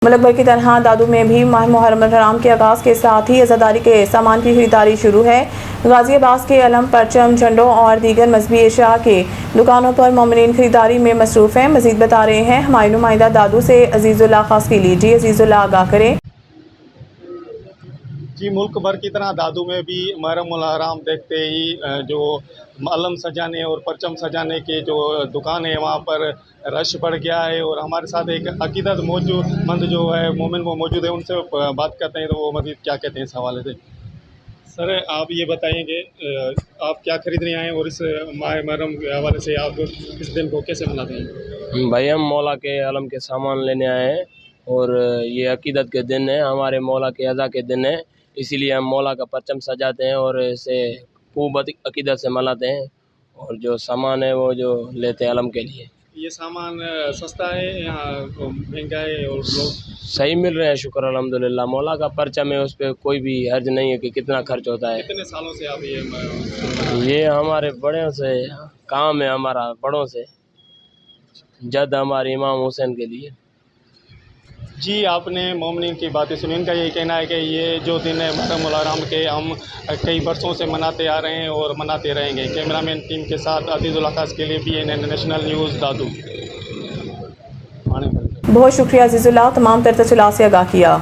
मुल्क भर की तरह दादू में भी माह मुहर्रम हराम के आगाज़ के साथ ही अज़ादारी के सामान की खरीदारी शुरू है। गाज़ियाबाद के अलम, परचम, झंडों और दीगर मजहबी अशिया के दुकानों पर मोमिनीन खरीदारी में मसरूफ़ हैं। मज़ीद बता रहे हैं हमारे नुमाइंदा दादू से अजीज़ुल्लाह खासकीली। जी अजीज़ुल्लाह, आगाह करें। जी, मुल्क भर की तरह दादू में भी मुहर्रम हराम देखते ही जो अलम सजाने और परचम सजाने के जो दुकान है वहाँ पर रश बढ़ गया है। और हमारे साथ एक अकीदत मौजूद जो है मोमिन वो मौजूद है, उनसे बात करते हैं तो वो मज़ीद क्या कहते हैं इस हवाले से। सर, आप ये बताएंगे आप क्या खरीदने आए हैं और इस माह मुहर्रम के हवाले से आप इस दिन को कैसे मनाते हैं? भाई हम मौला के अलम के सामान लेने आए हैं और ये अकीदत के दिन है, हमारे मौला के अज़ा के दिन है, इसीलिए हम मौला का परचम सजाते हैं और इसे खूब अकीदत से मनाते हैं। और जो सामान है वो जो लेते हैं अलम के लिए। ये सामान सस्ता है या महंगा है और लोग सही मिल रहे हैं, शुक्र अल्हम्दुलिल्लाह। मौला का परचम है, उस पर कोई भी हर्ज नहीं है कि कितना खर्च होता है। कितने सालों से आप ये हमारे बड़ों से काम है, हमारा बड़ों से जद हमारे इमाम हुसैन के लिए। जी, आपने मोमिनीन की बातें सुनी। इनका ये कहना है कि ये जो दिन है मुहर्रम हराम के हम कई बरसों से मनाते आ रहे हैं और मनाते रहेंगे। कैमरामैन टीम के साथ अजीज़ुल्लाह खास के लिए BNN नेशनल न्यूज़ दादू। बहुत शुक्रिया अजीज़ुल्लाह, तमाम तर तफसीलात से आगाह किया।